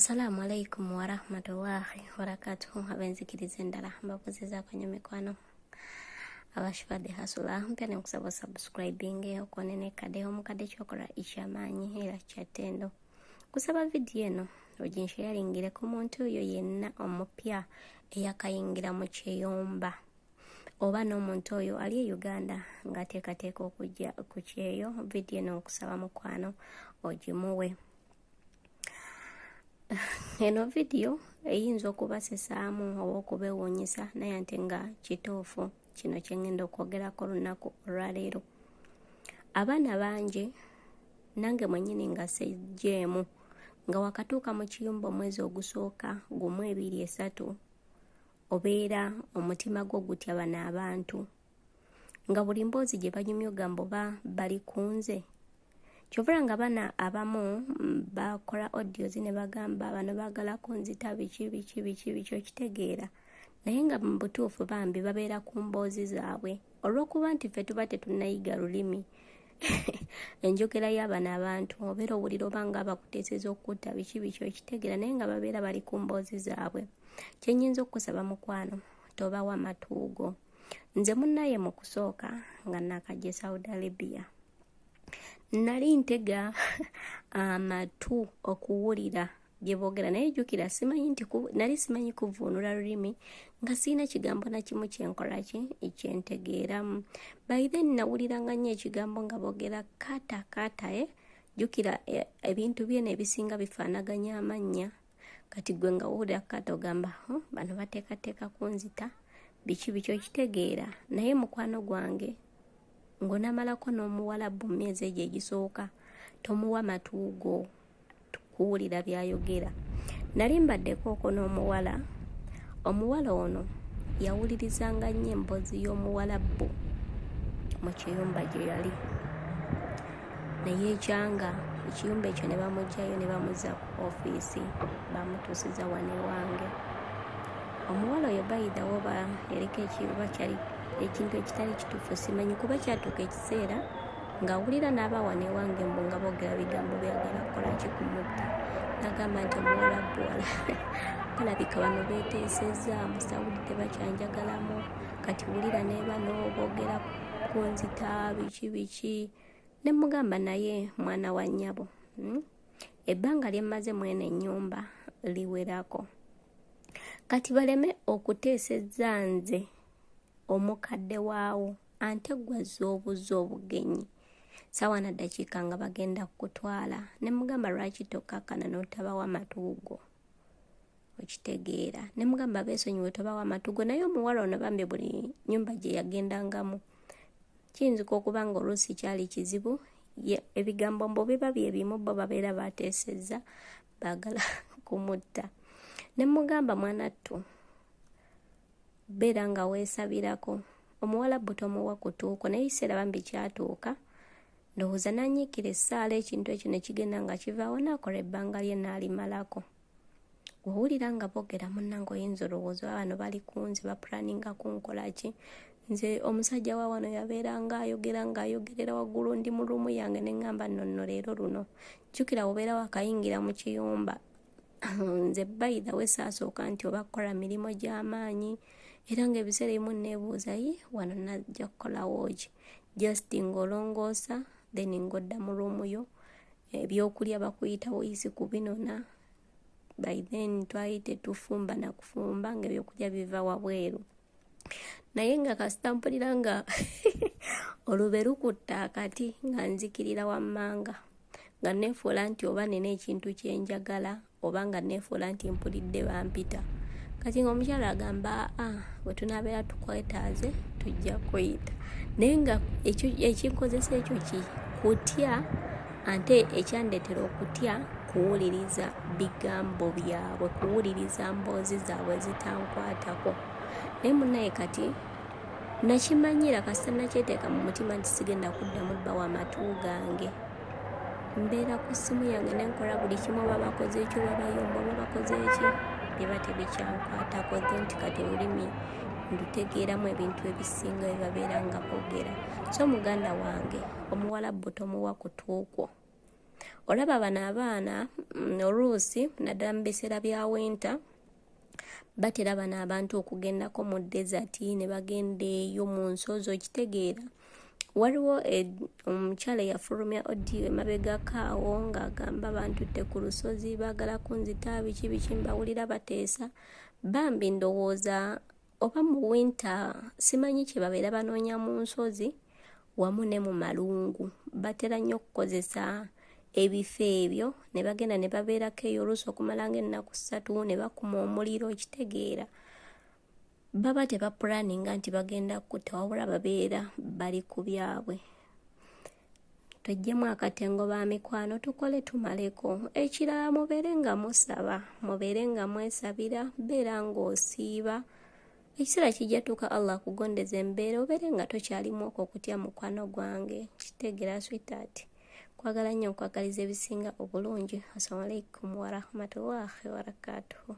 Assalamu alaikum wa rahmatullahi wa barakatuh. Abenzikiriza endala mbakuzizza kwenye mikwano abashifa de hasula mpya ne kusaba subscribing okonene kade omukade chokola ichamanyi era chatendo kusaba video eno ojinsharingire ku muntu oyo yenna omupya eyakayingira mu kyeyomba oba n'omuntu oyo ali Uganda ngateekateeka okujja ku kyeyo video eno okusaba mukwano ojimuwe. Eno video eyinza okubasesaamu oba okubewuunyisa naye ate nga kituufu kino kye ngenda okwogerako olunaku olwaleero. Abaana bangi nange mwennyini nga sejjeemu nga wakatuuka mu kiyumba omwezi ogusooka gumu ebiri esatu obeera omutima gwo gutya bano abantu nga buli mboozi gye banyumya ogamba oba bali kunze. Kyovera nga bana abamu bakola audios ne bagamba bano baagala kunzita biki okitegeera naye nga mu butuufu bambi babeera ku mboozi zaabwe olw'okuba nti ffe tuba tetunnayiga lulimi enjogera y'abano abantu obeera owulira oba nga bakuteeseza okutta biki okitegeera naye nga babeera bali ku mboozi zaabwe. Kye nnyinza okusaba mukwano tobawa matuugo. Nze munnaye mu kusooka nga nakajja Saudi Arabia nali ntega amatu okuwulira bye boogera naye jjukira nali simanyi kuvuunula lulimi nga sirina kigambo na kimu kyenkola ekyentegeeramu. By then nawuliranga nnyo ekigambo nga boogera kata jjukira ebintu byena ebisinga bifaanaganya amannya kati gwe nga wulira kata ogamba bano bateekateeka kunzita biki okitegeera naye mukwano gwange ng'onamalako n'omuwalabu mu myezi egyo egisooka tomuwa matuugo kuwulira by'ayogera. Nali mbaddeko okwo n'omuwala ono yawulirizanga nnyo emboozi y'omuwalabu mu kiyumba gye yali naye ekyanga ekiyumba ekyo ne bamuggyayo ne bamuzza ku ofiisi bamutuusiza wano ewange. Omuwala oyo bayidawo yareka ekiba kyali ekintu ekitali kituufu simanyi kuba kyatuuka ekiseera ng'awulira n'abawana ewange mbu nga boogera bigambo byagala kukola kikumutta n'agamba nti omuwalabu balabika bano beeteesezza mu Saudi tebakyanjagalamu kati wulira ne bano boogera kunzita biki ne mugamba naye mwana wa nnyabo ebbanga lye mmaze mwene ennyumba liwerako kati baleme okuteesezza nze omukadde waawo ante gwazza obuze obugenyi sawa na ddakiika nga bagenda kukutwala ne mugamba lwaki tokkakkana n'otabawa matuugo okitegeera ne mugamba beesonyiwe tobawa matuugo naye omuwala ono bambi buli nnyumba gye yagendangamu kiyinzika okuba nga oluusi kyali kizibu ebigambo mbu biba bye bimu bo babeera bateesezza baagala kumutta ne mugamba mwanattu beera nga weesabirako omuwala tomuwa kutuuko naye ekiseera bambi kyatuuka ndowooza nanyiikira essaala ekintu ekyo ne kigenda nga kivaawo n'akola ebbanga lye n'alimalako. Wawulira nga boogera munnange oyinza olowooza bano bali kunze bapulaninga kunkola ki. Nze omusajja wa wano yabeera ng'ayogerera waggulu ndi mu luumu yange ne ŋŋamba nno leero luno jjukira obeera wakayingira mu kiyumba nze bayida we saasooka nti oba kukola mirimu gy'amaanyi era ng'ebiseera ebimu neebuuza wano najja kukolawo ki just ng'olongoosa then ng'odda mu luumu yo ebyokulya bakuyita buyisi kubinona by then twali tetufumba na kufumba ng'ebyokulya biva wabweru naye nga kasita mpulira nga olube lukutta akati nga nzikirira wammanga nga neefuula nti oba nina ekintu kyenjagala oba nga neefuula nti mpulidde bampita kati ng'omukyala agamba bwe tunaabeera tukwetaaze tujja kuyita naye nga ekinkozesa ekyo kutya ate ekyandeetera okutya kuwuliriza bigambo byabwe kuwuliriza mboozi zaabwe zitankwatako naye munnaye kati nakimanyira kasita nakyeteeka mu mutima nti sigenda kuddamu bbawa amatu gange mbeera ku ssimu yange nenkola buli kimu babakoze ekyo babayomba babakoze eki biba tebikyankwatako nti kati olulimi ndutegeeramu ebintu ebisinga bye babeera nga boogera. So muganda wange omuwala tomuwa kutuukwo olaba bano abaana oluusi naddala mu biseera bya winter batera bano abantu okugendako mu desert ne bagenda eyo mu nsozi okitegeera. Waliwo omukyala yafulumya odiyo emabegako awo ng'agamba abantu tte ku lusozi baagala kunzita biki mbawulira bateesa. Bambi ndowooza oba mu winter simanyi kye babeera banoonya mu nsozi wamu ne mu malungu. Batera nnyo okukozesa ebifo ebyo ne bagenda ne babeerako eyo oluusi okumala ng'ennaku 3 ne bakuma omuliro okitegeera. Baba tebapulaninga nti bagenda kutta wabula babeera bali ku byabwe. Tuggyemu akatengo ba mikwano tukole tumaleko. Ekirala mubeere nga musaba, mubeere nga mwesabira, beera ng'osiiba. Ekiseera kijja tuuka Allah akugondeza embeera obeere nga tokyalimu okutya mukwano gwange. Kitegeera sweetheart. Kwagala nnyo nkwagaliza ebisinga obulungi. Assalamu alaikum wa rahmatullahi wa barakatuhu.